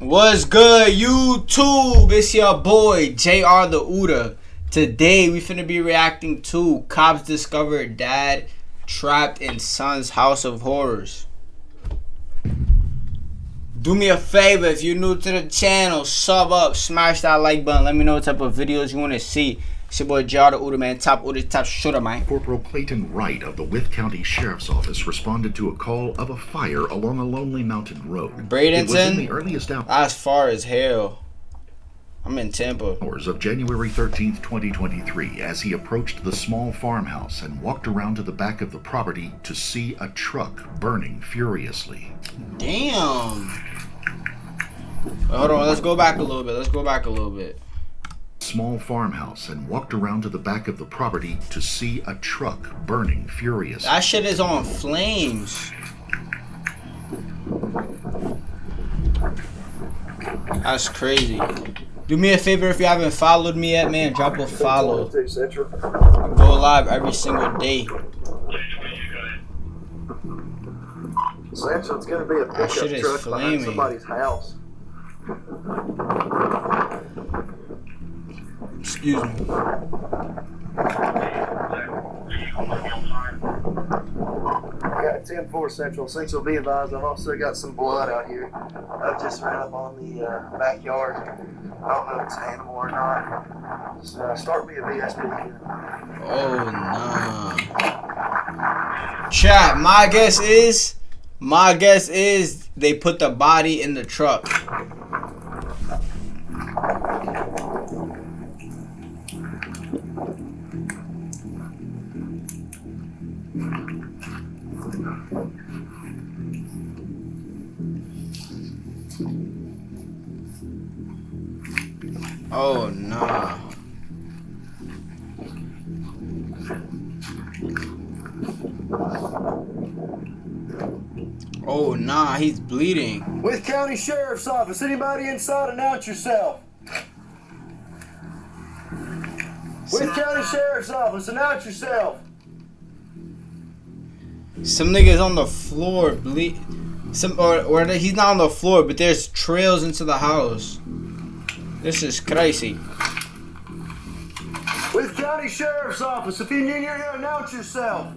What's good, YouTube? It's your boy, JrTheOota. Today, we finna be reacting to Cops Discover Dad Trapped in Son's House of Horrors. Do me a favor, if you're new to the channel, sub up, smash that like button. Let me know what type of videos you want to see. It's your boy JrTheOota, man. Top shooter, man. Corporal Clayton Wright of the Wythe County Sheriff's Office responded to a call of a fire along a lonely mountain road. Bradenton? It was in the earliest That's far as hell. I'm in Tampa. Hours of January 13th, 2023, as he approached the small farmhouse and walked around to the back of the property to see a truck burning furiously. Damn. Hold on, let's go back a little bit. Small farmhouse and walked around to the back of the property to see a truck burning furiously. That shit is on flames. That's crazy. Do me a favor, if you haven't followed me yet, man, drop a follow. I go live every single day. Central, it's going to be a pickup truck behind somebody's house. Excuse me. Got 10-4 Central. Central, be advised, I've also got some blood out here. I just ran up on the backyard. I don't know if it's an animal or not. Just start me a VSP. Oh, nah. Chat, my guess is they put the body in the truck. Oh nah. Oh nah, he's bleeding. Wythe County Sheriff's Office. Anybody inside, announce yourself. Wythe County Sheriff's Office, announce yourself. Some niggas on the floor bleed. Or he's not on the floor, but there's trails into the house. This is crazy. Wythe County Sheriff's Office, if you're here, announce yourself.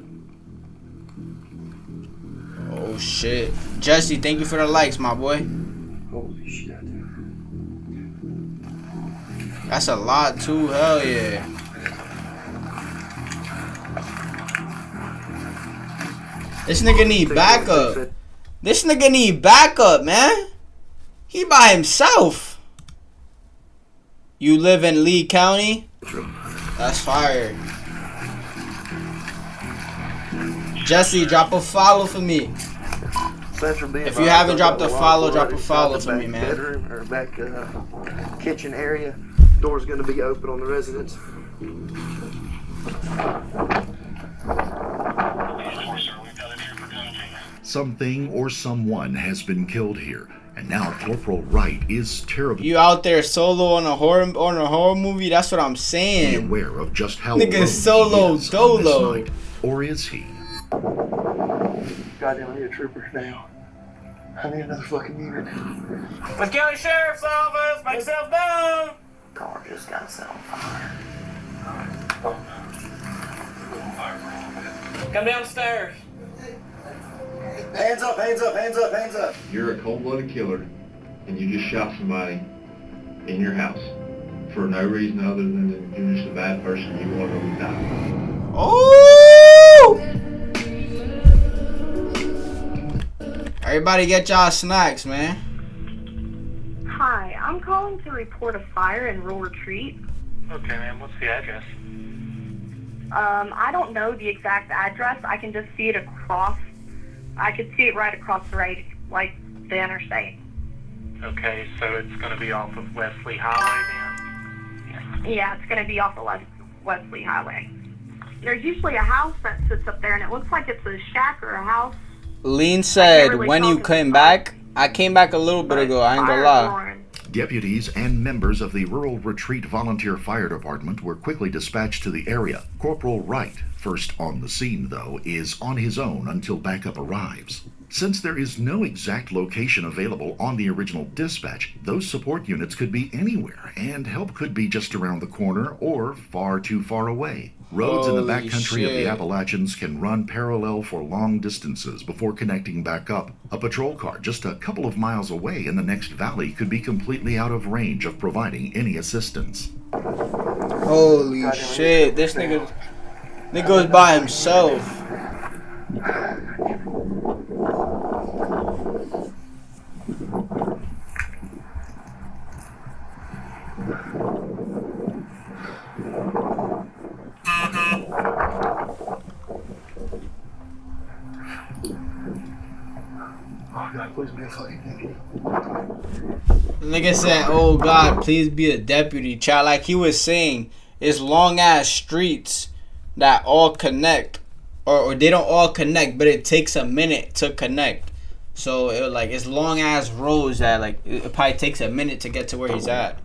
Oh shit. Jesse, thank you for the likes, my boy. Holy shit. That's a lot too, hell yeah. This nigga need backup. This nigga need backup, man. He by himself. You live in Lee County? That's fire. Jesse, drop a follow for me. If you haven't dropped a follow, drop a follow for me, man. Bedroom or back kitchen area. Door's going to be open on the residence. Something or someone has been killed here, and now Corporal Wright is terribly You out there solo on a horror movie? That's what I'm saying. aware of just how Nigga alone solo he is on dolo. this night. Or is he? Goddamn, I need a trooper now. I need another fucking unit. Wythe County Sheriff's Office, make yourself known! Car just got set on fire. Come downstairs. Hands up, hands up, hands up, hands up. You're a cold-blooded killer, and you just shot somebody in your house for no reason other than that you're just a bad person. You want them to die. Oh! Everybody get y'all snacks, man. Hi, I'm calling to report a fire in Rural Retreat. Okay, ma'am, what's the address? I don't know the exact address. I can just see it across. I could see it right across the right, like the interstate. Okay, so it's going to be off of Wesley Highway then? Yeah, it's going to be off of Wesley Highway. There's usually a house that sits up there, and it looks like it's a shack or a house. Lean said, when you came back? I came back a little bit ago, I ain't gonna lie. Deputies and members of the Rural Retreat Volunteer Fire Department were quickly dispatched to the area. Corporal Wright, first on the scene though, is on his own until backup arrives. Since there is no exact location available on the original dispatch, those support units could be anywhere, and help could be just around the corner or far too far away. Roads in the backcountry of the Appalachians can run parallel for long distances before connecting back up. A patrol car just a couple of miles away in the next valley could be completely out of range of providing any assistance. Holy shit, this nigga was by himself. Oh God, please be a fucking deputy. Nigga said, "Oh God, please be a deputy." Child, like he was saying, it's long ass streets that all connect, or they don't all connect, but it takes a minute to connect. So it's long ass roads that like it probably takes a minute to get to where he's at.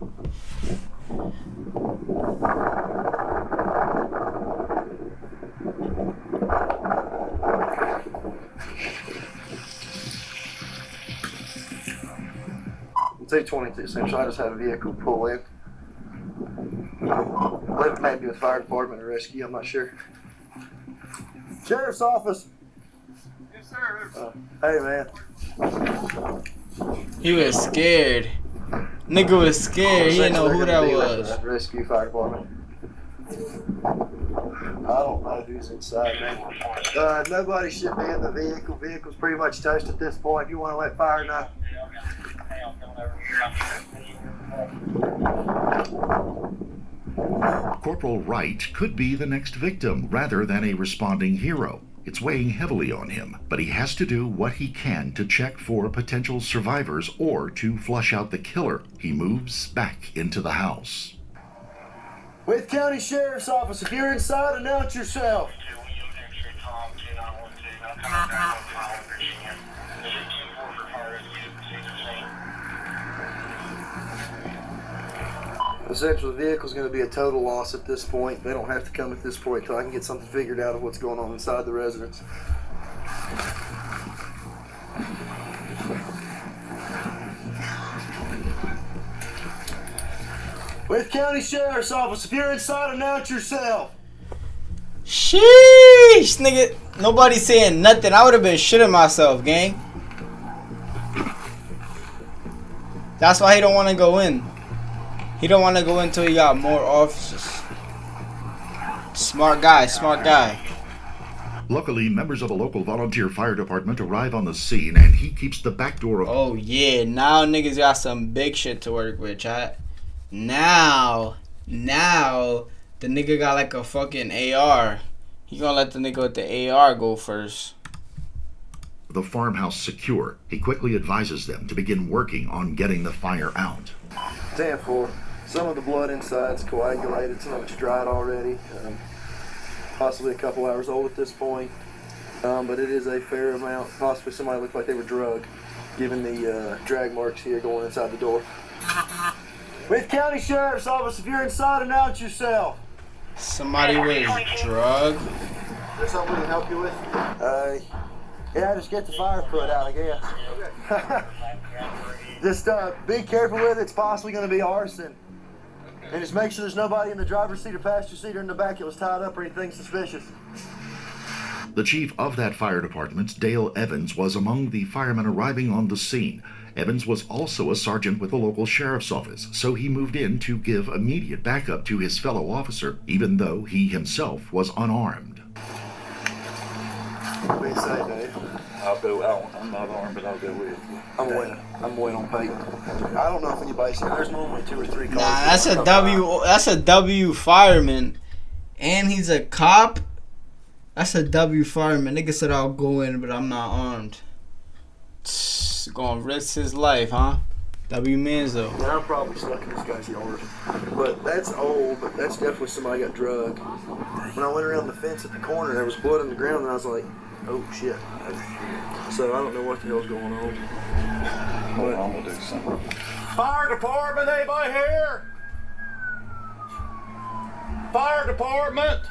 It's 8:22 Central. I just had a vehicle pull in. I believe it may be the fire department or rescue. I'm not sure. Sheriff's office. Yes, sir. Hey, man. He was scared. Nigga was scared. He didn't know who that was. Rescue fire department. I don't know who's inside, man. Nobody should be in the vehicle. Vehicle's pretty much toast at this point. If you want to let fire know. Corporal Wright could be the next victim rather than a responding hero. It's weighing heavily on him, but he has to do what he can to check for potential survivors or to flush out the killer. He moves back into the house. With County Sheriff's Office, if you're inside, announce yourself. Essentially, the vehicle's going to be a total loss at this point. They don't have to come at this point until I can get something figured out of what's going on inside the residence. With County Sheriff's Office, if you're inside, announce yourself. Sheesh, nigga. Nobody saying nothing. I would have been shitting myself, gang. That's why he don't want to go in. He don't want to go until he got more officers. Smart guy, smart guy. Luckily, members of a local volunteer fire department arrive on the scene, and he keeps the back door open. Oh yeah, now niggas got some big shit to work with, chat. Now, the nigga got like a fucking AR. He gonna let the nigga with the AR go first. The farmhouse secure, he quickly advises them to begin working on getting the fire out. 10-4. Some of the blood inside's coagulated, some of it's dried already. Possibly a couple hours old at this point. But it is a fair amount. Possibly somebody looked like they were drugged, given the drag marks here going inside the door. With County Sheriff's Office, if you're inside, announce yourself. Somebody was drugged. Is there something we can help you with? Yeah, just get the fire put out, I guess. Just be careful with it. It's possibly going to be arson. And just make sure there's nobody in the driver's seat or passenger seat or in the back that was tied up or anything suspicious. The chief of that fire department, Dale Evans, was among the firemen arriving on the scene. Evans was also a sergeant with the local sheriff's office, so he moved in to give immediate backup to his fellow officer, even though he himself was unarmed. What do you say, Dave? I'll go out. I'm not armed, but I'll go with you. I'm waiting on Peyton. I don't know if anybody's here. There's normally 2 or 3 cars. Nah, that's a W fireman. And he's a cop. That's a W fireman. Nigga said I'll go in, but I'm not armed. Gonna risk his life, huh? W Manzo. Yeah, I'm probably stuck in this guy's yard. But that's old, but that's definitely somebody got drugged. When I went around the fence at the corner, there was blood on the ground, and I was like, oh shit. So I don't know what the hell's going on. Hold on, I'm gonna do something. Fire department, anybody here? Fire department.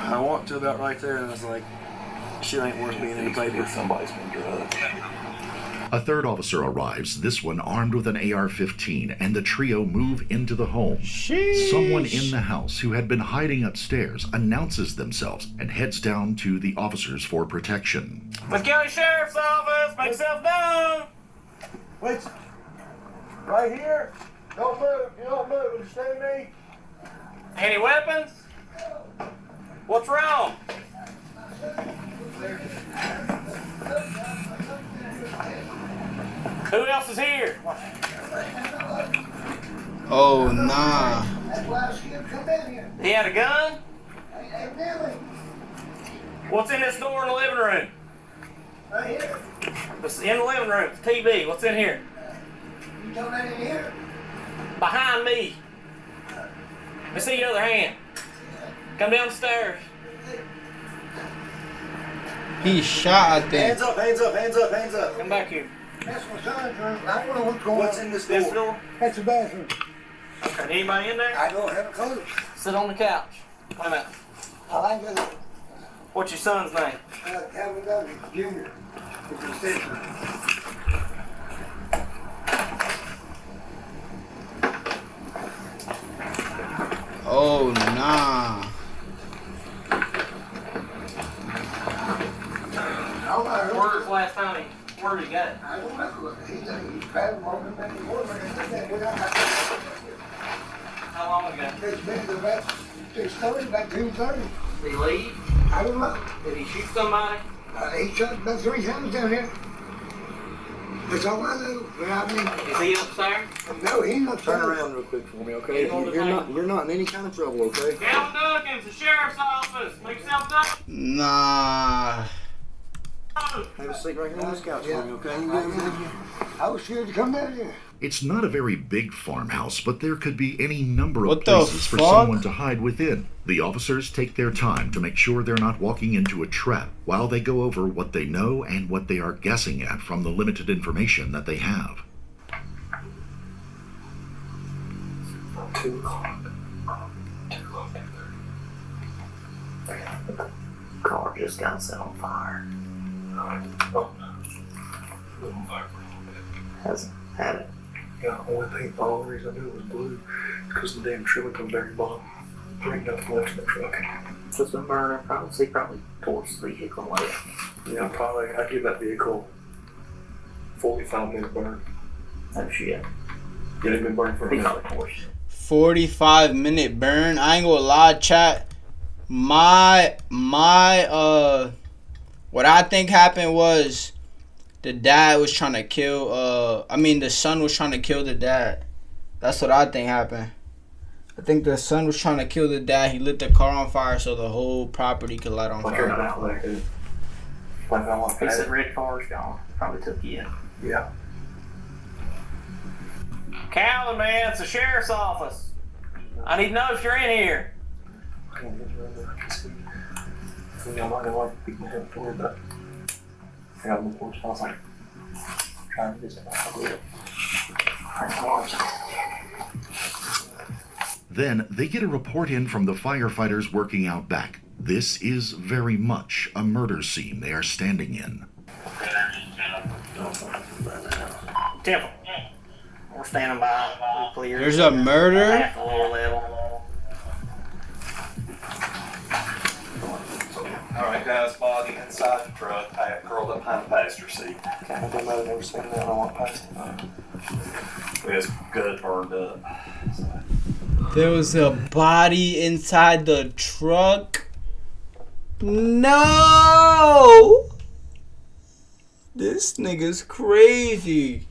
I walked to about right there and I was like, shit ain't worth being in the paper. Somebody's been drugged. A third officer arrives, this one armed with an AR-15, and the trio move into the home. Sheesh. Someone in the house who had been hiding upstairs announces themselves and heads down to the officers for protection. With County Sheriff's Office, make yourself known. Wait, right here. Don't move. You don't move. Understand me? Any weapons? What's wrong? Who else is here? Oh, nah. He had a gun? What's in this door in the living room? It's in the living room. It's TV. What's in here? Behind me. Let me see your other hand. Come down the stairs. He shot, I think. Hands up, hands up, hands up, hands up. Come back here. That's my son's room. I don't know what's going on. What's in this door? This door? That's the bathroom. Okay. Anybody in there? I don't have a clue. Sit on the couch. Wait a minute. I think it's What's your son's name? Calvin W. Jr. It's his sister. Oh, nah. Where was last time where did he go? I don't know. He's traveling walking back and forth. How long ago? It's been about 6:30, about 2:30. Did he leave? I don't know. Did he shoot somebody? He shot about 3 times down here. That's all I know. But I mean, Is he upstairs? no, he's not. Turn around real quick for me, okay? You're not in any kind of trouble, okay? Calvin Duggan's the sheriff's office. Make yourself known. Nah. Have a seat right here on this couch for me, okay? I was scared to come down here. It's not a very big farmhouse, but there could be any number of What the places for fuck? someone to hide within. The officers take their time to make sure they're not walking into a trap while they go over what they know and what they are guessing at from the limited information that they have. 2 o'clock. 2 o'clock, 2:30. Car just got set on fire. Oh, no. Hasn't had it. Yeah, only paintball, the reason I knew it was blue because the damn trim come very bottom. There ain't nothing left in the truck. Just a burner, probably towards the vehicle later. Yeah, probably. I'd give that vehicle 45-minute burn. Oh shit. Yeah, they've been burning for a minute. 45-minute burn. I ain't gonna lie, chat. What I think happened was the dad was trying to kill, the son was trying to kill the dad. That's what I think happened. I think the son was trying to kill the dad. He lit the car on fire so the whole property could light on fire. He said red car's gone. Probably took you in. Yeah. Calvin, man, it's the sheriff's office. I need to know if you're in here. I'm not gonna like peek my head forward, but I got a little porch. I was like, trying to do something. Then they get a report in from the firefighters working out back. This is very much a murder scene they are standing in. Temple. We're standing by. We're clear. There's a murder? At the lower level. Alright guys, body inside the truck, curled up behind the passenger seat. Okay, I don't know, never seen that. I want past it. His gut burned up. So. There was a body inside the truck. No! This nigga's crazy.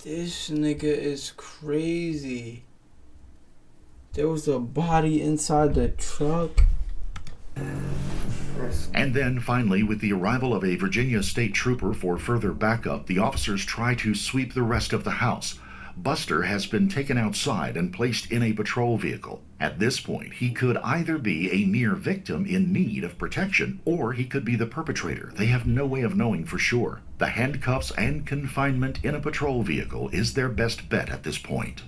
This nigga is crazy. There was a body inside the truck. And then finally, with the arrival of a Virginia state trooper for further backup, the officers try to sweep the rest of the house. Buster has been taken outside and placed in a patrol vehicle. At this point, he could either be a near victim in need of protection, or he could be the perpetrator. They have no way of knowing for sure. The handcuffs and confinement in a patrol vehicle is their best bet at this point.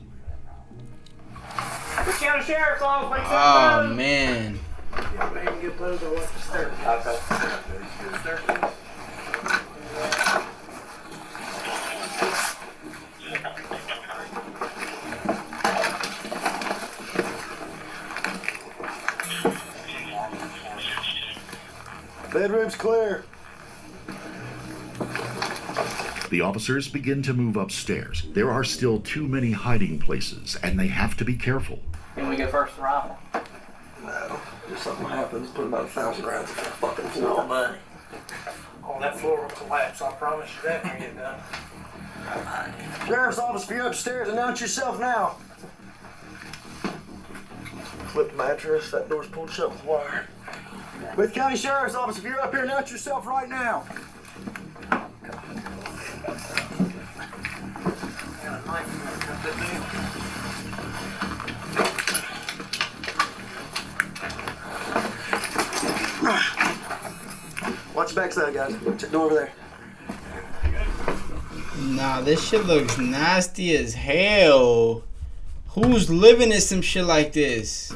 The county sheriff's office. Oh man. Yeah, man, get those or watch the stairs. Okay. Bedroom's clear. The officers begin to move upstairs. There are still too many hiding places, and they have to be careful. Can we go first rifle? No, if something happens, put about 1,000 rounds on the fucking floor. No, buddy. Oh, that floor will collapse. I promise you that when you get done. Sheriff's office, if you're upstairs, announce yourself now. Flipped mattress, that door's pulled shut with wire. With County Sheriff's Office, if you're up here, announce yourself right now. Watch your backside, guys. Check the door over there. Nah, this shit looks nasty as hell. Who's living in some shit like this?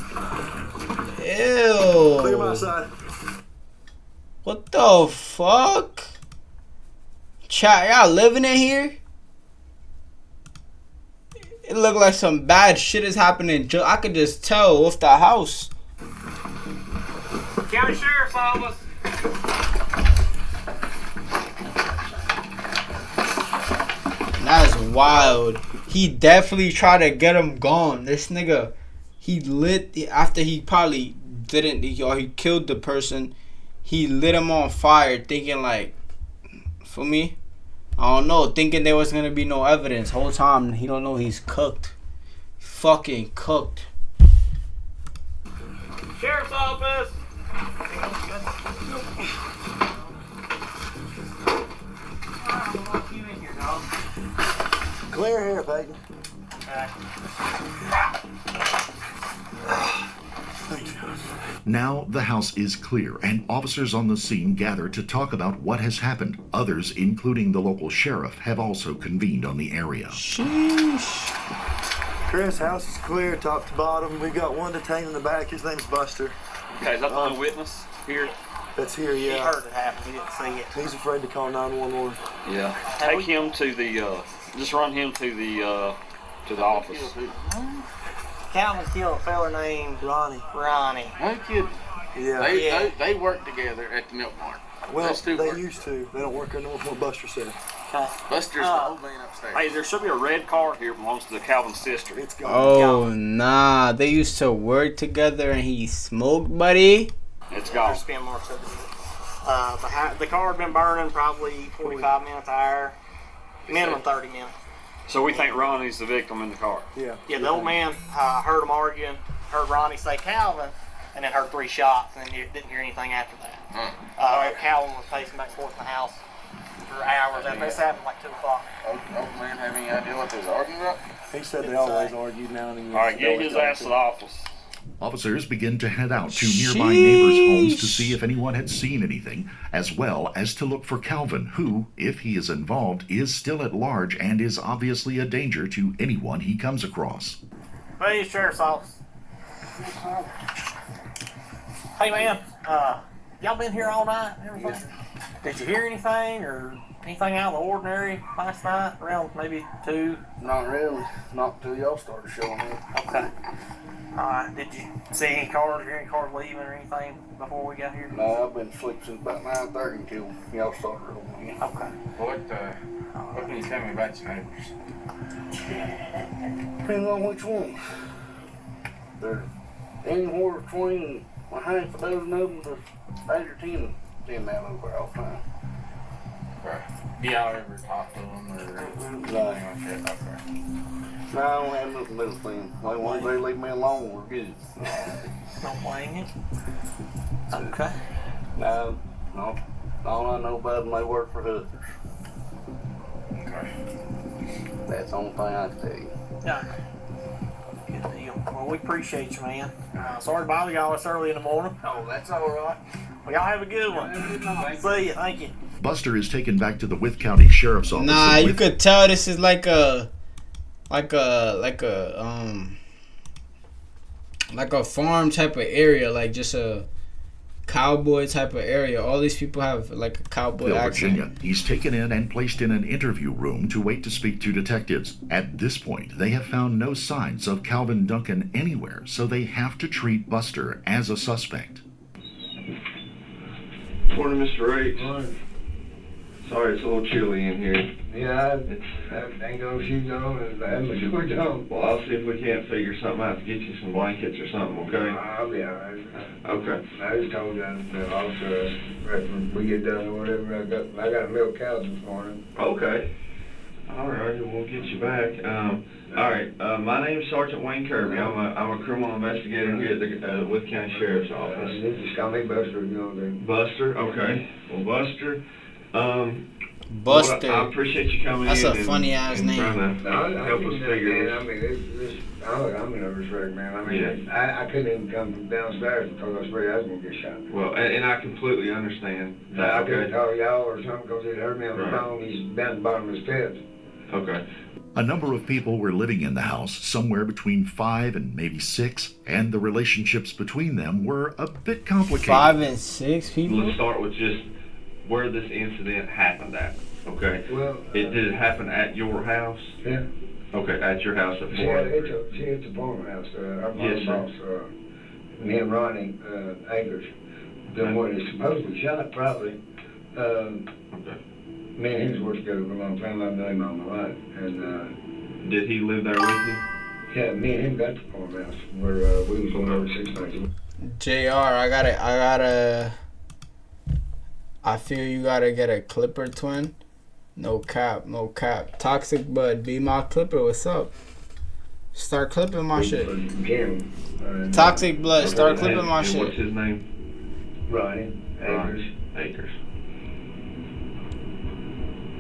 Ew. Clear my side. What the fuck? Chat, y'all living in here? It look like some bad shit is happening. I could just tell with the house. County sheriff's office. That's wild. He definitely tried to get him gone. This nigga, he lit after he probably didn't, or he killed the person. He lit him on fire, thinking like, for me, I don't know, thinking there was gonna be no evidence. Whole time he don't know he's cooked, fucking cooked. Sheriff's office. Clear here, Peyton. Now the house is clear, and officers on the scene gather to talk about what has happened. Others, including the local sheriff, have also convened on the area. Sheesh. Chris, house is clear, top to bottom. We got one detained in the back. His name's Buster. Okay, is that the only witness here? That's here, He yeah. heard it happen. He didn't see it. He's afraid to call 911. Yeah. Take him to the, just run him to the office. Calvin killed a fella named Ronnie. No kid. Yeah. They work together at the milk mart. Well, Those two they work. used to. They don't work there no more, what Buster said. Buster's the old man upstairs. Hey, there should be a red car here. Belongs to the Calvin's sister. It's gone. Oh nah, they used to work together and he smoked, buddy. It's gone. spin marks of the car had been burning probably 45 minutes an hour, minimum 30 minutes. So we think Ronnie's the victim in the car. Yeah. Yeah, the old man heard them arguing, heard Ronnie say Calvin, and then heard 3 shots, and then didn't hear anything after that. Calvin was pacing back and forth in the house for hours. After this happened like 2 o'clock. Old man have any idea what they was arguing about? He said they always argued now and then. All right, get his ass to the office. Officers begin to head out to nearby neighbors' homes to see if anyone had seen anything, as well as to look for Calvin, who, if he is involved, is still at large and is obviously a danger to anyone he comes across. Hey, sheriff's office. Hey, man. Y'all been here all night and everything? Did you hear anything or anything out of the ordinary last night? Around maybe 2? Not really. Not until y'all started showing up. Okay. Alright, did you see any cars or any cars leaving or anything before we got here? No, I've been asleep since about 9:30 until y'all started rolling in. Okay. What can you tell me about your neighbors? Depends on which one. There's anywhere between a half a dozen of them to 8 or 10 out over there all the time. Do y'all ever talk to them or anything like that? Okay. No, I don't have nothing to do with them. Like, once they leave me alone, we're good. Don't blame it. Okay. No, all I know about them, they work for others. Okay. That's the only thing I can tell you. Yeah. Good deal. Well, we appreciate you, man. Sorry to bother y'all this early in the morning. Oh, that's all right. Well, y'all have a good one. See you. Thank you. Buster is taken back to the Wythe County Sheriff's Office. Nah, in you Wythe. could tell this is like a farm type of area, like just a cowboy type of area. All these people have like a cowboy accent. Virginia. He's taken in and placed in an interview room to wait to speak to detectives. At this point, they have found no signs of Calvin Duncan anywhere, so they have to treat Buster as a suspect. Morning, Mr. Rakes. Sorry, it's a little chilly in here. Yeah, I ain't gonna shoot on and I'm sure don't. Well, I'll see if we can't figure something out to get you some blankets or something, okay? I'll be alright. Okay. I just told the officer right when we get done or whatever, I got to milk cows this morning. Okay. All right, we'll get you back. All right, my name is Sergeant Wayne Kirby. I'm a criminal investigator here at the Wythe County Sheriff's Office. You just call me Buster, you know that. Buster, okay. Well, Buster, Buster. Well, I appreciate you coming That's in. a funny ass name. Trying to help us figure this. I mean, I'm a nervous wreck, man. I mean, Yeah. I couldn't even come from downstairs because I was afraid I was going to get shot. Well, and I completely understand that. I couldn't Okay. call y'all or something because it hurt me on the Right. phone. He's down the bottom of his steps. Okay. A number of people were living in the house, somewhere between 5 and maybe 6, and the relationships between them were a bit complicated. 5 and 6 people. Let's start with just where this incident happened at. Okay. Well, Did it happen at your house? yeah. Okay, at your house at She Fort. it's a farmhouse. Our Yes, sir. boss, me and Ronnie Akers, the one that supposedly shot, probably. Okay. Me and he was working together for a long time. I've known him all my life. And Did he live there with you? yeah, me and him got the farmhouse where we was going over 6 nights a week. JR, I feel you gotta get a Clipper twin. No cap. Toxic Bud, be my Clipper. What's up? Start clipping my shit. Jim. Toxic Blood, start And- clipping my and shit. What's his name? Ronnie Akers. Akers.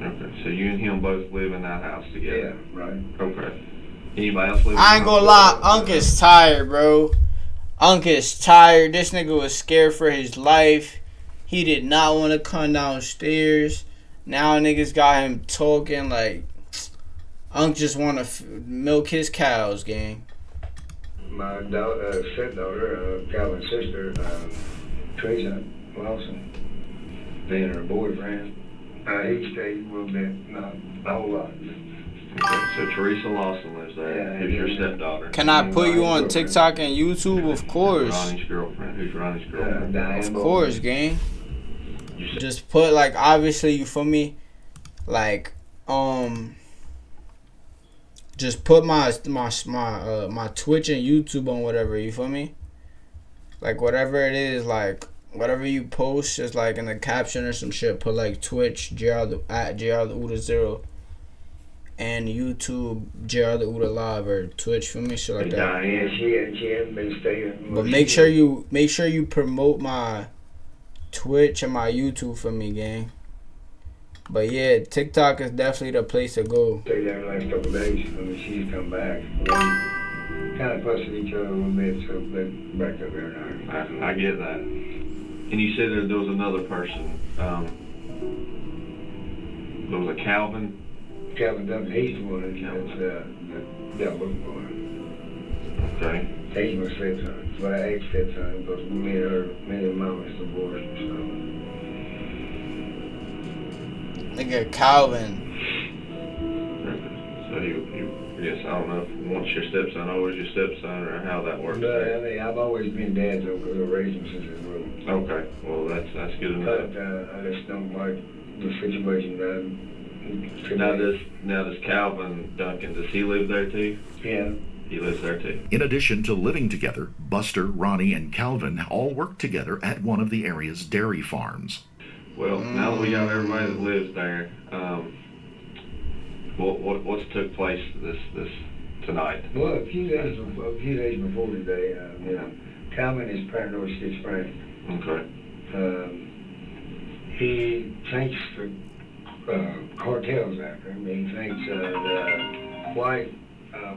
Okay, so you and him both live in that house Yeah, together. right. Okay. Anybody else live? I ain't gonna lie, Unc is tired, bro. Unc is tired. This nigga was scared for his life. He did not want to come downstairs. Now niggas got him talking like Unc just want to milk his cows, gang. My stepdaughter, Calvin's sister, Teresa Lawson, being her boyfriend, he stayed a little bit, not a whole lot. Okay, so Teresa Lawson lives there. Yeah, Who's your yeah. stepdaughter? Can I put you on TikTok and YouTube? Of course. Ronnie's girlfriend. Who's Ronnie's girlfriend? Diane Of Bowles. course, gang. You said- Just put like obviously you feel me? Like just put my Twitch and YouTube on whatever, you feel me? Like whatever it is, like whatever you post, just like in the caption or some shit, put like Twitch at JrTheOota0 and YouTube JrTheOota Live or Twitch, feel me? Shit like that. Diane, she hadn't been staying. But make sure you promote my Twitch and my YouTube for me, gang. But yeah, TikTok is definitely the place to go. Stayed there the last couple of days when she's come back. Kind of fussing each other a little bit, so they back up there now. I get that. And you said there was another person. There was a Calvin. Calvin Duncan, he's the one that's that looking for him. Okay. He's my stepson. Well, I ain't stepson because me and mama's divorced, so. Nigga Calvin. So you yes, I don't know if once your stepson, always your stepson, or how that works. But I mean, I've always been dad's though, because I raised him since he was little. Okay, well that's good But enough. I just don't like the situation. Now does Calvin Duncan, does he live there too? Yeah. He lives there too. In addition to living together, Buster, Ronnie, and Calvin all work together at one of the area's dairy farms. Well, now that we got everybody that lives there, what's took place this tonight? Well, a few days before today, Calvin is paranoid schizophrenic. Okay. He thinks cartels after him. He thinks the white,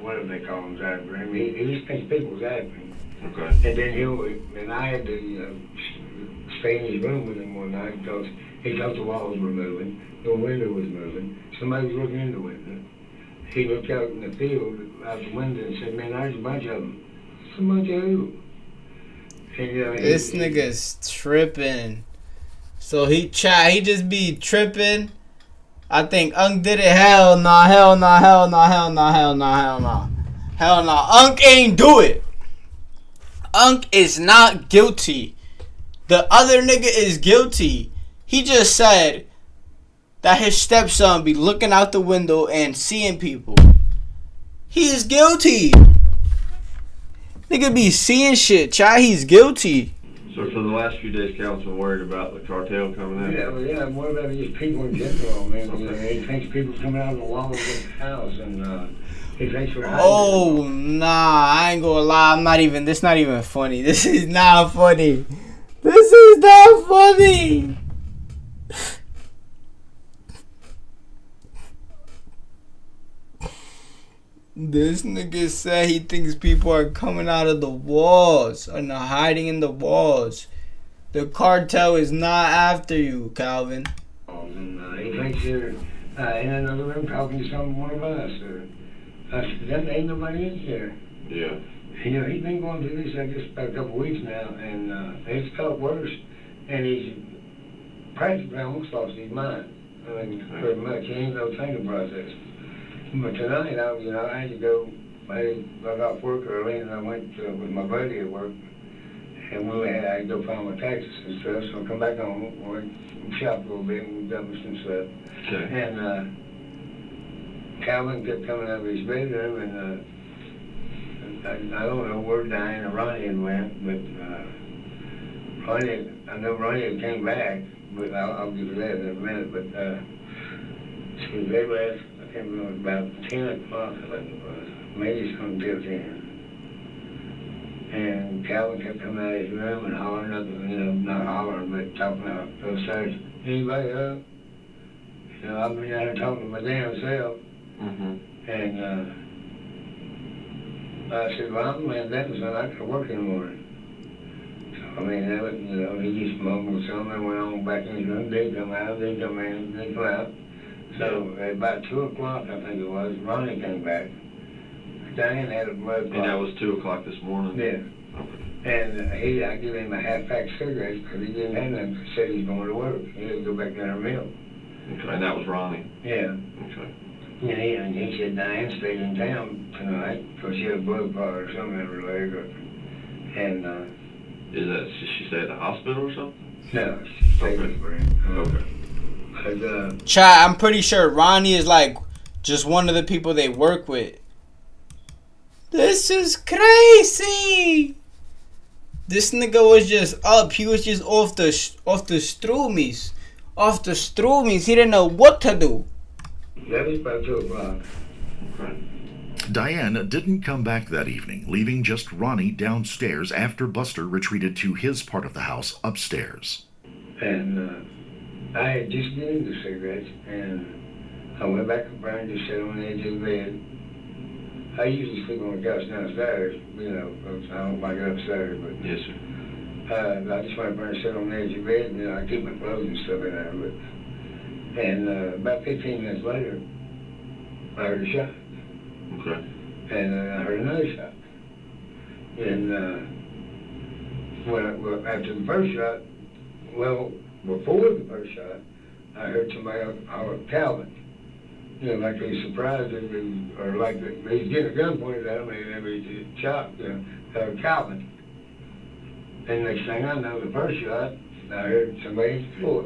whatever they call them, after him. He just thinks people's after him. Okay. And then and I had to stay in his room with him one night because he thought the walls were moving, the window was moving, somebody was looking in the window. He looked out in the field out the window and said, "Man, there's a bunch of them." It's a bunch of who? And, This nigga's tripping. So he just be tripping. I think Unk did it. Hell nah, hell nah, hell nah, hell nah, hell nah, hell nah. Hell nah. Unk ain't do it. Unk is not guilty. The other nigga is guilty. He just said that his stepson be looking out the window and seeing people. He is guilty. Nigga be seeing shit, he's guilty. So for the last few days, Calvin's been worried about the cartel coming in? Yeah, I'm worried about just people in general, man. Okay. He thinks people coming out of the walls of the house, and he thinks we're hiding. Oh, nah, I ain't gonna lie, this not even funny. This is not funny. This is not funny. This nigga said he thinks people are coming out of the walls and are hiding in the walls. The cartel is not after you, Calvin. And he thinks they're in another room talking to one of us. I said, "That ain't nobody in here." Yeah. You know, he's been going through this just about a couple of weeks now, and it's got worse. And he's practically almost lost his mind. I mean, pretty much. He ain't no thinking process. But tonight, I had to go. I got off work early, and I went with my buddy at work, and I had to go file my taxes and stuff. So I come back home, went and shop a little bit, and got me some stuff. Okay. And Calvin kept coming out of his bedroom, and I don't know where Diane or Ronnie had went, but I know Ronnie had came back, but I'll give you that in a minute. But so they left. I can't remember, about 10 o'clock, I think it was. Maybe something till 10. And Calvin kept coming out of his room and hollering up, not hollering, but talking out upstairs. "Anybody up?" I've been out here talking to my damn self. Mm-hmm. And I said, "Well, I'm man, that was when I could work in the morning." So, I mean, that was, he just mumbled something and went on back in his room. They'd come out, they'd come in, they'd come out. So at about 2 o'clock, I think it was, Ronnie came back. Diane had a blood clot. And that was 2 o'clock this morning? Yeah. Okay. And I gave him a half-pack of cigarettes because he didn't have nothing. He said he's going to work. He had to go back to her mill. Okay, and that was Ronnie? Yeah. Okay. And he said Diane stayed in town tonight because she had a blood clot or something in her leg. And did she stay at the hospital or something? No, she stayed with her. Okay. Chat, I'm pretty sure Ronnie is like just one of the people they work with. This is crazy. This nigga was just up. He was just off the stroomies. Off the stroomies. He didn't know what to do. That was about 2 o'clock. Okay. Diane didn't come back that evening, leaving just Ronnie downstairs after Buster retreated to his part of the house upstairs. And I had just given the cigarettes, and I went back up there and just sat on the edge of the bed. I usually sleep on the couch downstairs, I don't like it upstairs, but... Yes, sir. I just went up there and sat on the edge of the bed, and I keep my clothes and stuff in there, and about 15 minutes later, I heard a shot. Okay. And I heard another shot. And after the first shot, before the first shot, I heard somebody holler, "Calvin." Like they was surprised, or like they was getting a gun pointed at him, and they was shot, Calvin. And next thing I know, the first shot, I heard somebody hit the floor.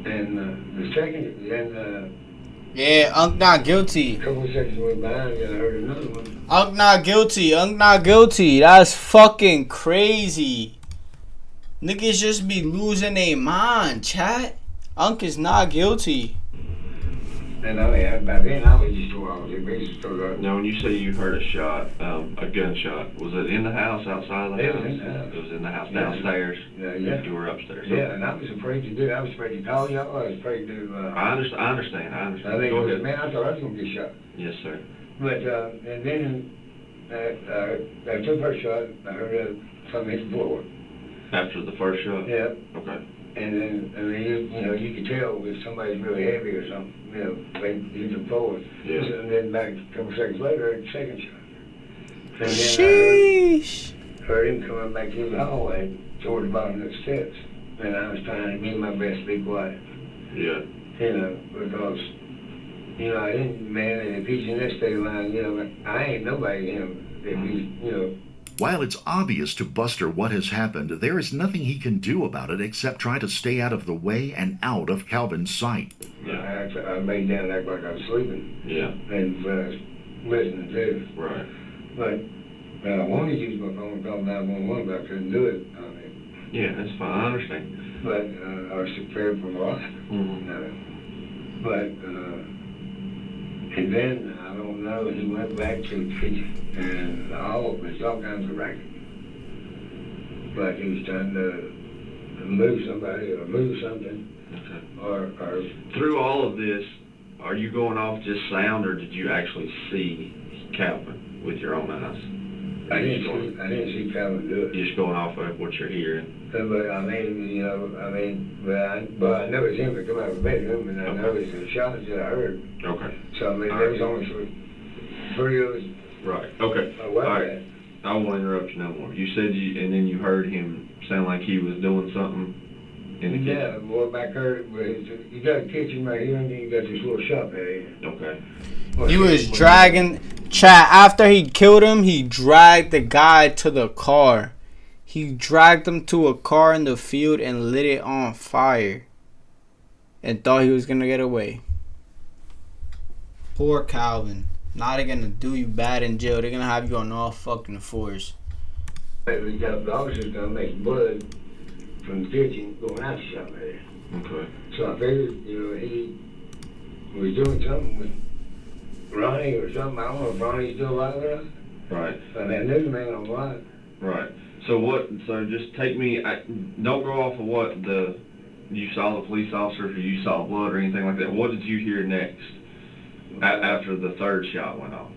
And the second, yeah, Unk not guilty. A couple of seconds went by, and I heard another one. Unk not guilty. Unk not guilty. That's fucking crazy. Niggas just be losing their mind, chat. Unk is not guilty. And I mean, by then I was just tore all the pieces. Now, when you say you heard a shot, a gunshot, was it in the house, outside of the It house? was in the house. It was in the house, Yeah. downstairs? Yeah. You were upstairs? Yeah, and I was afraid to do it. I was afraid to call y'all. I was afraid to, I understand. I mean, Go ahead. man, I thought I was gonna get shot. Yes, sir. But, and then, after the first shot, I heard something hit the floor. After the first shot? Yeah. Okay. And then, I mean, you know, you could tell if somebody's really heavy or something, you know, they hit the floor. Yeah. And then back a couple seconds later, the second shot. And then Sheesh. I heard him coming back through the hallway toward the bottom of the steps. And I was trying to give my best to be quiet. Yeah. You know, because, you know, I didn't, man, if he's in that state of mind, you know, I ain't nobody, you know, if he's, you know. While it's obvious to Buster what has happened, there is nothing he can do about it except try to stay out of the way and out of Calvin's sight. Yeah. I laid down and acted like I was sleeping. Yeah. And listening too. Right. But I wanted to use my phone and call 911, but I couldn't do it. I mean, Yeah, that's fine. I understand. but I was prepared for a lot. Mm-hmm. And then, I don't know, he went back to the kitchen, and there's all kinds of racket. Like he was trying to move somebody or move something, Okay. or Through all of this, are you going off just sound, or did you actually see Calvin with your own eyes? I didn't see Calvin do it. You're just going off of what you're hearing. But I mean, you know, but I noticed him to come out of the bedroom, and I noticed the shots that I heard. Okay. So I mean, there was only three of us. Right. Okay. All right. I won't interrupt you no more. You said and then you heard him sound like he was doing something in the kitchen. Yeah, boy, back there, you got a kitchen right here, and then you got this little shop area. Okay. He was dragging, chat, after he killed him, he dragged the guy to the car. He dragged him to a car in the field and lit it on fire. And thought he was gonna get away. Poor Calvin. Now they're gonna do you bad in jail. They're gonna have you on all fucking fours. We got the officers gonna make blood from the kitchen going out the shop area. Okay. So I figured, you know, he was doing something with Ronnie or something. I don't know if Ronnie's still alive or not. Right. I mean, I knew the man on live. Right. So just take me, don't go off of what you saw the police officers or you saw blood or anything like that. What did you hear next after the third shot went off?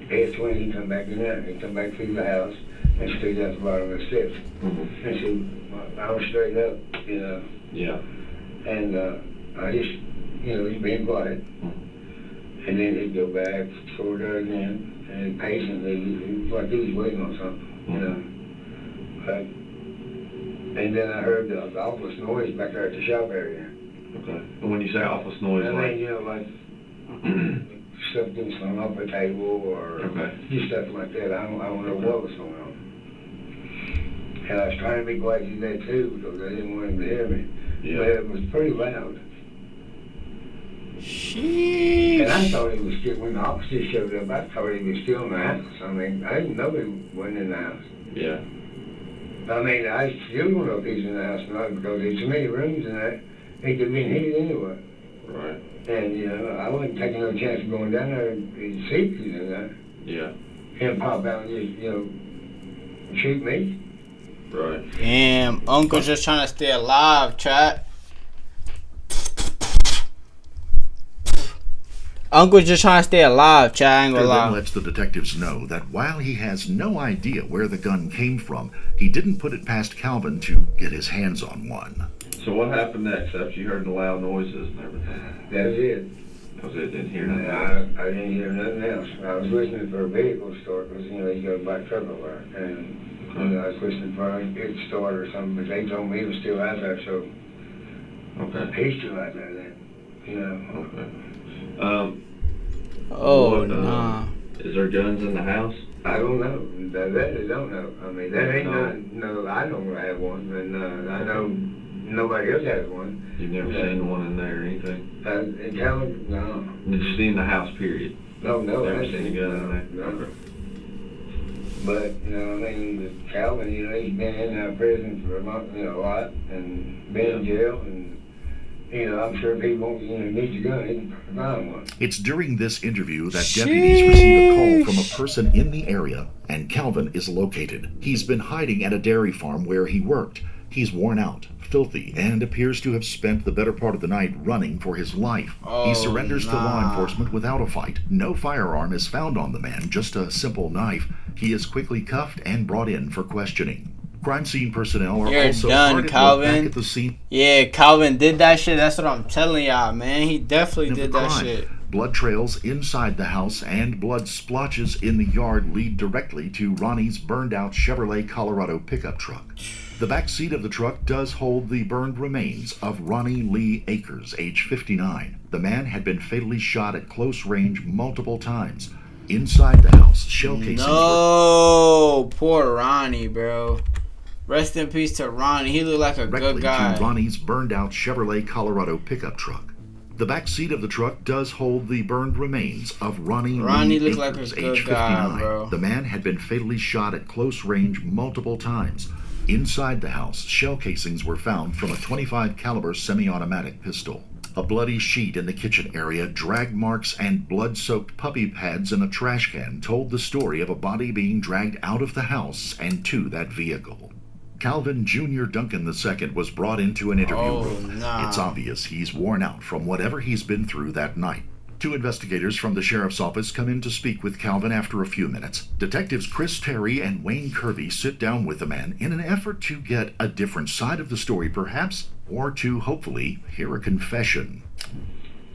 That's when he come back in there. He come back through the house and stood at the bottom of the steps. Mm-hmm. And so I was straight up, you know. Yeah. And I just, you know, he's being quiet. Mm-hmm. And then he'd go back toward her again. And patiently, it was like he was waiting on something, you know. And then I heard the awful noise back there at the shop area. Okay. And when you say office noise, I like? mean, you know, like stuff getting slung off a table or just stuff like that. I don't know what was going on. And I was trying to be quiet to that too because I didn't want him to hear me. Yeah. But it was pretty loud. Sheesh. And I thought he was still, when the officers showed up, I thought he was still in the house. I mean, I didn't know he wasn't in the house. Yeah. I mean, I still don't know if he's in the house or not because there's so many rooms in there, he could be in here anyway. Right. And, you know, I wasn't taking no chance of going down there and see if he's in there. Yeah. Him pop out and just, you know, shoot me. Right. Damn, Uncle's just trying to stay alive, chat. Uncle's just trying to stay alive, chat. I ain't gonna Buster then lie. lets the detectives know that while he has no idea where the gun came from, he didn't put it past Calvin to get his hands on one. So what happened next after you heard the loud noises and everything? That was it. That was it. Didn't hear nothing else? I didn't hear nothing else. I was listening for a vehicle to start because, you know, he's got a black truck over there. And, you know, I was listening for it to start or something, but they told me he was still out there, so he's still out there then, you know. Okay. Oh, nah. Is there guns in the house? I don't know. That I don't know. I mean, that ain't no, I don't have one, and I know nobody else has one. You've never seen one in there or anything? In Calvin, no. Did you see in the house, period? No, Never I seen a gun in there? No. But, you know, I mean, Calvin, you know, he's been in prison for a month, you know, a lot, and been in jail, and I'm sure if he wants, needs a gun, he can provide one. It's during this interview that deputies receive a call from a person in the area, and Calvin is located. He's been hiding at a dairy farm where he worked. He's worn out, filthy, and appears to have spent the better part of the night running for his life. He surrenders to law enforcement without a fight. No firearm is found on the man, just a simple knife. He is quickly cuffed and brought in for questioning. Crime scene personnel are also hard at work back at the scene. Yeah, Calvin did that shit. That's what I'm telling y'all, man. He definitely did that shit. Blood trails inside the house and blood splotches in the yard lead directly to Ronnie's burned-out Chevrolet Colorado pickup truck. The back seat of the truck does hold the burned remains of Ronnie Lee Akers, age 59. The man had been fatally shot at close range multiple times. Inside the house, shell casings poor Ronnie, bro. Rest in peace to Ronnie. He looked like a good guy. To Ronnie's burned-out Chevrolet Colorado pickup truck. The back seat of the truck does hold the burned remains of Ronnie Lee looked Akers, like a age good 59. guy, bro. The man had been fatally shot at close range multiple times. Inside the house, shell casings were found from a .25 caliber semi-automatic pistol. A bloody sheet in the kitchen area, drag marks, and blood-soaked puppy pads in a trash can told the story of a body being dragged out of the house and to that vehicle. Calvin Jr. Duncan II was brought into an interview room. It's obvious he's worn out from whatever he's been through that night. Two investigators from the sheriff's office come in to speak with Calvin after a few minutes. Detectives Chris Terry and Wayne Kirby sit down with the man in an effort to get a different side of the story, perhaps, or to hopefully hear a confession.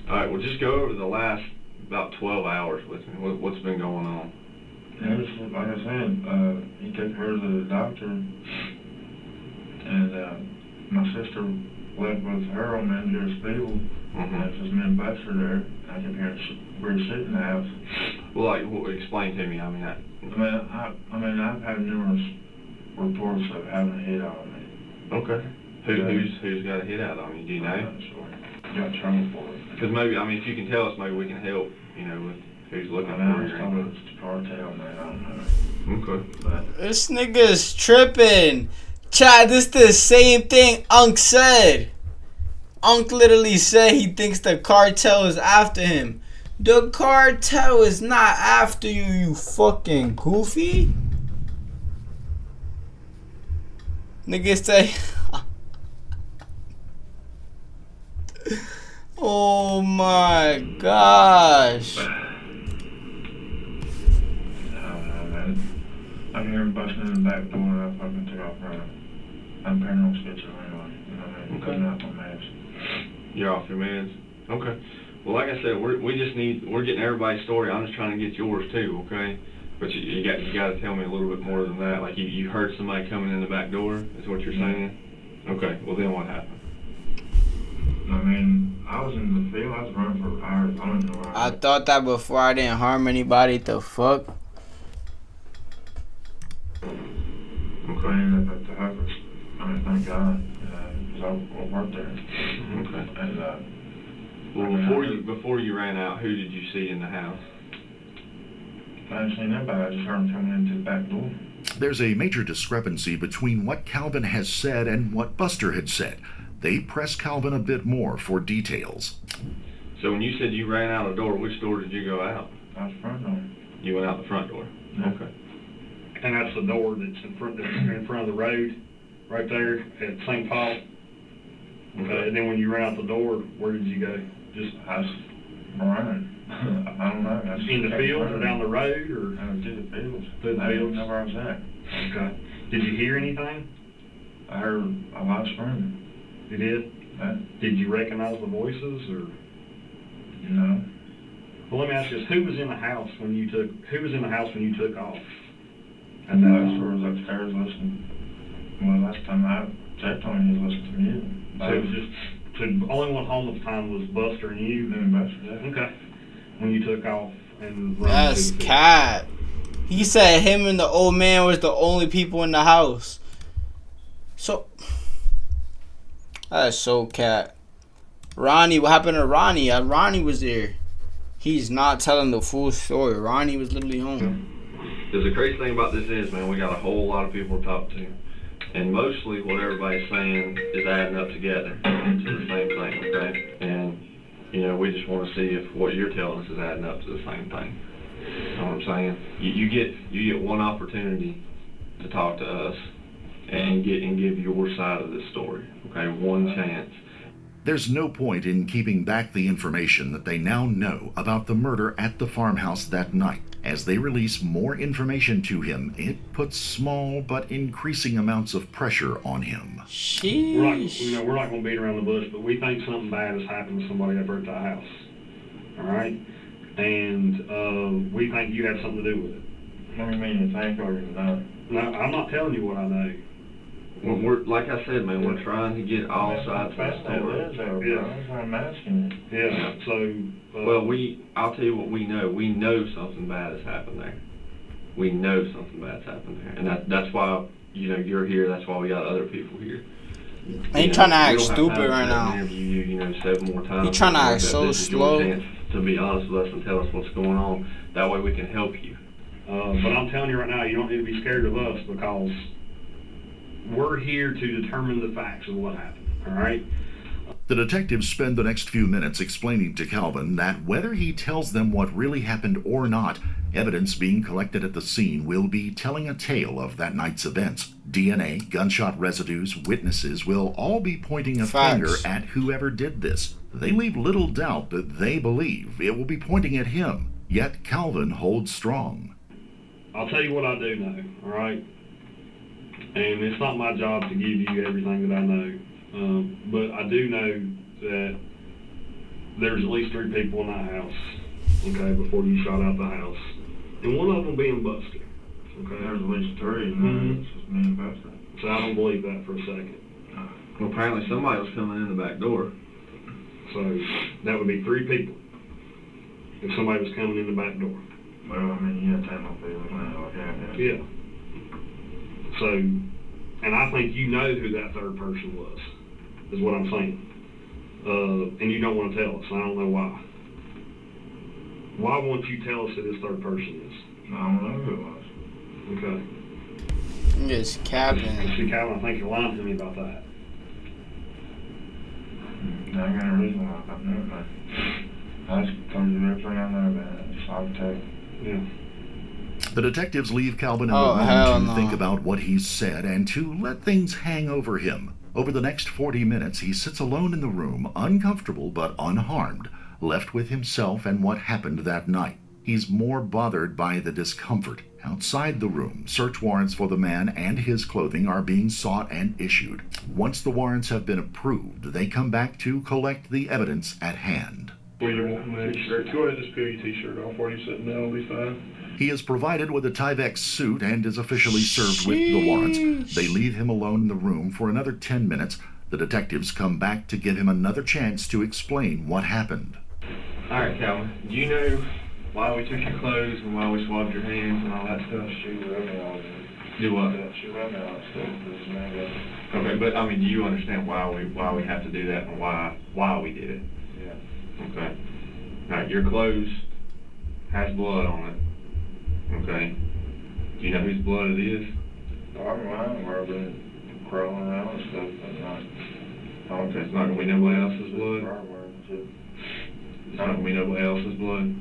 All right, we'll just go over the last about 12 hours with me. What's been going on? Yeah, just like I said, he took her to the doctor. And my sister left with her on Manager's Field, and it was me and Buster there. I kept hearing weird shit in the house. Well, explain to me. I mean, I've had numerous reports of having a hit on me. Okay. Who's got a hit out on you? Do you know? I'm not sure. Got trouble for it. Because maybe, if you can tell us, maybe we can help. With who's looking for you. It's cartel, man. I don't know. Okay. But this nigga's tripping. Chad, this the same thing Unc said. Unc literally said he thinks the cartel is after him. The cartel is not after you, you fucking goofy. Nigga say... Oh my gosh. I don't know, man. I'm hearing busting in the back door and I fucking took off running. I'm paranoid anyway. You know what I mean? Putting out my meds. You're off your meds? Okay. Well, like I said, we're getting everybody's story. I'm just trying to get yours too, okay? But you got to tell me a little bit more than that. Like you heard somebody coming in the back door, is what you're saying? Okay. Well, then what happened? I was in the field. I was running for hours. I don't know where I thought that before. I didn't harm anybody. The fuck? I'm cleaning up at the house. Thank God, because I worked there. Okay. And well, before you ran out, who did you see in the house? I didn't see nobody. I just heard him coming into the back door. There's a major discrepancy between what Calvin has said and what Buster had said. They press Calvin a bit more for details. So when you said you ran out the door, which door did you go out? Out the front door. You went out the front door? Yeah. Okay. And that's the door that's in front of the road, right there at St. Paul. Okay. And then when you ran out the door, where did you go? Just, I was running. I don't know. I In the field or down the road or? Through the fields. Through the I fields? didn't know where I was at. Okay. Did you hear anything? I heard a lot of screaming. You did? Did you recognize the voices or? No. Well, let me ask you this: who was in the house when you took off? And Buster was upstairs listening. Well, last time I checked on him, he was listening to music. So it was just, the only one home at the time was Buster and you? Me and Buster, yeah. Okay. When you took off and That's cat. He said him and the old man was the only people in the house. So, that's so cat. Ronnie, what happened to Ronnie? Ronnie was there. He's not telling the full story. Ronnie was literally home. Because the crazy thing about this is, man, we got a whole lot of people to talk to. And mostly what everybody's saying is adding up together to the same thing, okay? And, you know, we just want to see if what you're telling us is adding up to the same thing. You know what I'm saying? You get one opportunity to talk to us and give your side of this story, okay? One chance. There's no point in keeping back the information that they now know about the murder at the farmhouse that night. As they release more information to him, it puts small but increasing amounts of pressure on him. Sheesh. We're not going to beat around the bush, but we think something bad has happened to somebody up at the house. All right? And we think you had something to do with it. What do you mean you think or you know? No, I'm not telling you what I know. We're like I said, man, we're trying to get all sides of the story. Yeah. I'm asking you. Yeah, so... Well, I'll tell you what we know. We know something bad has happened there. We know something bad's happened there. And that's why, you know, you're here. That's why we got other people here. And you trying to act stupid right now. Interview you know, 7 more times. You trying to act so slow. To be honest with us and tell us what's going on. That way we can help you. But I'm telling you right now, you don't need to be scared of us because we're here to determine the facts of what happened, all right? The detectives spend the next few minutes explaining to Calvin that whether he tells them what really happened or not, evidence being collected at the scene will be telling a tale of that night's events. DNA, gunshot residues, witnesses will all be pointing a finger at whoever did this. They leave little doubt that they believe it will be pointing at him, yet Calvin holds strong. I'll tell you what I do know, all right? And it's not my job to give you everything that I know, but I do know that there's at least 3 people in that house, okay, before you shot out the house. And one of them being Buster, okay? There's at least 3, Mm-hmm. It's just me and Buster. So I don't believe that for a second. Well, apparently somebody was coming in the back door. So that would be 3 people if somebody was coming in the back door. Well, I mean, you have my feelings now, like that. Yeah. So, and I think you know who that 3rd person was, is what I'm saying. And you don't want to tell us. I don't know why. Why won't you tell us who this 3rd person is? I don't know who it was. Okay. I'm just capping. See, Calvin, I think you're lying to me about that. I ain't got no reason why I don't know about it. I just told you everything I know about it. So I'll tell you. Yeah. The detectives leave Calvin in the room to think about what he's said and to let things hang over him. Over the next 40 minutes, he sits alone in the room, uncomfortable but unharmed, left with himself and what happened that night. He's more bothered by the discomfort. Outside the room, search warrants for the man and his clothing are being sought and issued. Once the warrants have been approved, they come back to collect the evidence at hand. Well, you want my shirt? Go ahead and just peel your t-shirt off while you're sitting down. It'll be fine. He is provided with a Tyvek suit and is officially served with the warrants. They leave him alone in the room for another 10 minutes. The detectives come back to give him another chance to explain what happened. All right, Calvin, do you know why we took your clothes and why we swabbed your hands and all that stuff? She rubbed me all that. Do what? She rubbed me all that stuff. This man Okay, but I mean, do you understand why we have to do that and why we did it? Yeah. Okay. All right, your clothes has blood on it. Okay. Do you know whose blood it is? I don't know. I've been crawling around and stuff at night. Okay, it's not gonna be nobody else's blood. It's not gonna be nobody else's blood.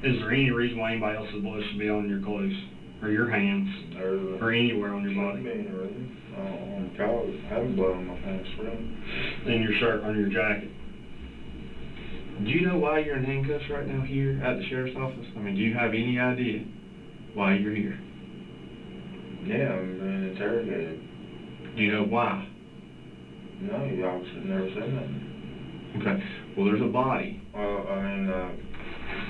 Is there any reason why anybody else's blood should be on your clothes or your hands or anywhere on your body? I have blood on my pants, really. In your shirt, on your jacket. Do you know why you're in handcuffs right now here at the sheriff's office? I mean, do you have any idea why you're here? Yeah, I'm being interrogated. Do you know why? No, you obviously never said nothing. Okay. Well, there's a body. Well, I mean,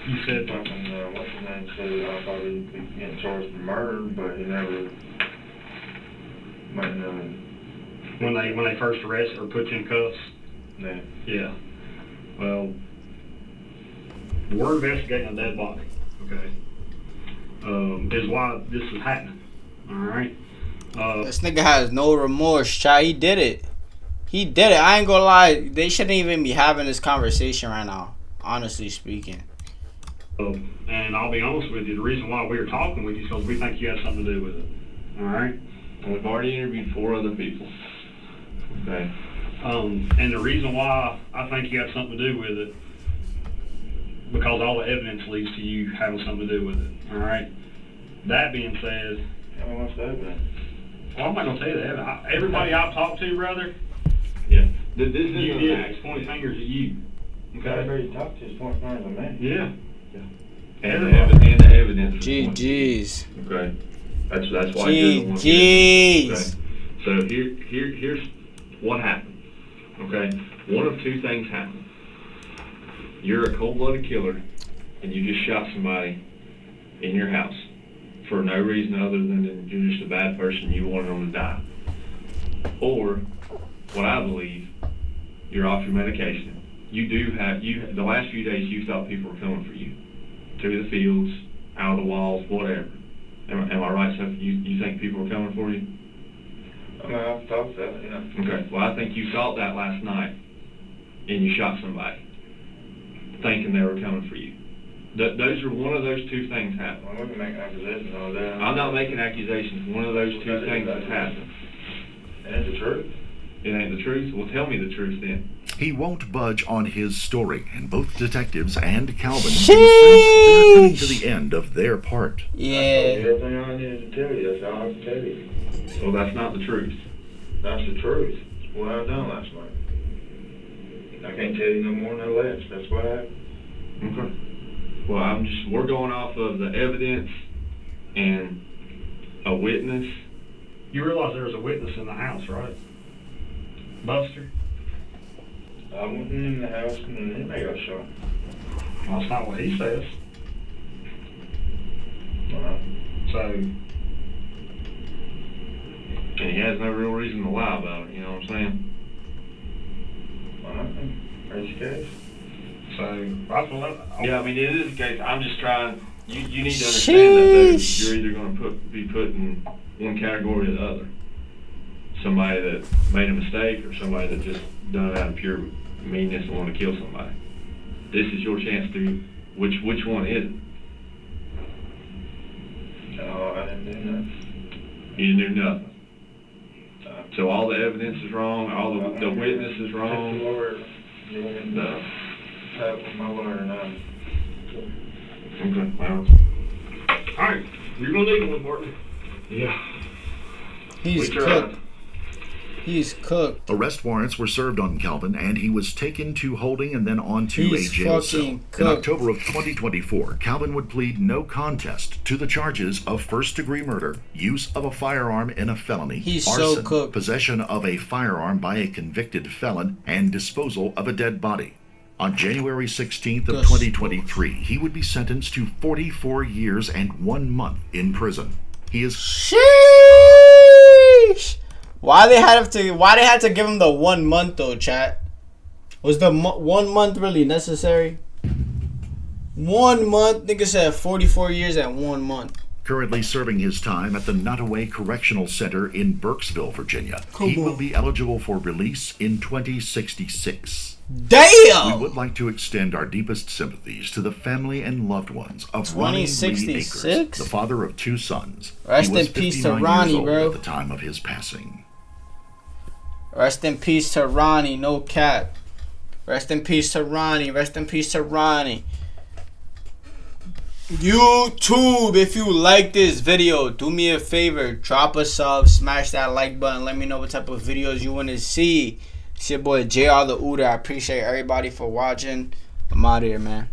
you said something, what's his name said I thought he'd be getting charged for murder, but he never, when they first arrested or put you in cuffs? Yeah. Yeah. Well, we're investigating a dead body, okay? Is why this is happening, all right? This nigga has no remorse, child. He did it. He did it. I ain't gonna lie. They shouldn't even be having this conversation right now, honestly speaking. And I'll be honest with you, the reason why we were talking with you is because we think you had something to do with it, all right? We've already interviewed 4 other people. Okay. And the reason why I think you got something to do with it, because all the evidence leads to you having something to do with it. All right. That being said, What's the evidence? well, I'm not gonna tell you the evidence. Everybody I've talked to, brother, Yeah. This you isn't did it. Pointing fingers at you. Okay. Everybody you talk to is pointing fingers at me. Yeah. and the evidence. GG's. Okay. That's why you're the one. GG's. Okay. So here's what happened. Okay. One of 2 things happened. You're a cold-blooded killer, and you just shot somebody in your house for no reason other than you're just a bad person. You wanted them to die. Or, what I believe, you're off your medication. The last few days you thought people were coming for you. Through the fields, out of the walls, whatever. Am I right, Seth? You think people were coming for you? I mean, I've thought that, yeah. Okay. Well, I think you thought that last night, and you shot somebody, thinking they were coming for you. Those are one of those 2 things happened. Well, we can make accusations all day. I'm not making accusations. One of those 2 things has happened. And it's the truth. It ain't the truth? Well, tell me the truth then. He won't budge on his story, and both detectives and Calvin sense they're coming to the end of their part. Yeah. Everything I needed to tell you, that's all I can tell you. Well, that's not the truth. That's the truth. That's what I done last night. I can't tell you no more, no less. That's what happened. Okay. Well, we're going off of the evidence and a witness. You realize there was a witness in the house, right? Buster? I went in the house and then they got shot. Well, that's not what he says. So, And he has no real reason to lie about it, you know what I'm saying? That's the case. so, Yeah, I mean, it is the case. I'm just trying, you need to understand that you're either going to be put in one category or the other. Somebody that made a mistake or somebody that just done it out of pure meanness and want to kill somebody. This is your chance to, which one is it? No, I didn't do nothing. You didn't do nothing. So all the evidence is wrong, all the witness is wrong. No. That was my lawyer and I. Okay, well. alright, you're gonna need one, partner. Yeah. He's We tried. cooked. He's cooked. Arrest warrants were served on Calvin, and he was taken to holding and then on to He's a jail cell. fucking In cooked. October of 2024, Calvin would plead no contest to the charges of first-degree murder, use of a firearm in a felony, He's arson, so cooked. possession of a firearm by a convicted felon, and disposal of a dead body. On January 16th of 2023, he would be sentenced to 44 years and 1 month in prison. He is... Sheesh. Why they had to give him the 1 month though, chat? Was the 1 month really necessary? 1 month, nigga said 44 years and 1 month. currently serving his time at the Nottoway Correctional Center in Burkesville, Virginia. He will be eligible for release in 2066. Damn! We would like to extend our deepest sympathies to the family and loved ones of Ronnie Lee 2066? Akers, the father of 2 sons. Rest He was in peace to 59 Ronnie, years old bro. at the time of his passing. Rest in peace to Ronnie, no cap. Rest in peace to Ronnie. Rest in peace to Ronnie. YouTube, if you like this video, do me a favor, drop a sub, smash that like button, let me know what type of videos you want to see. It's your boy JrTheOota. I appreciate everybody for watching. I'm out of here, man.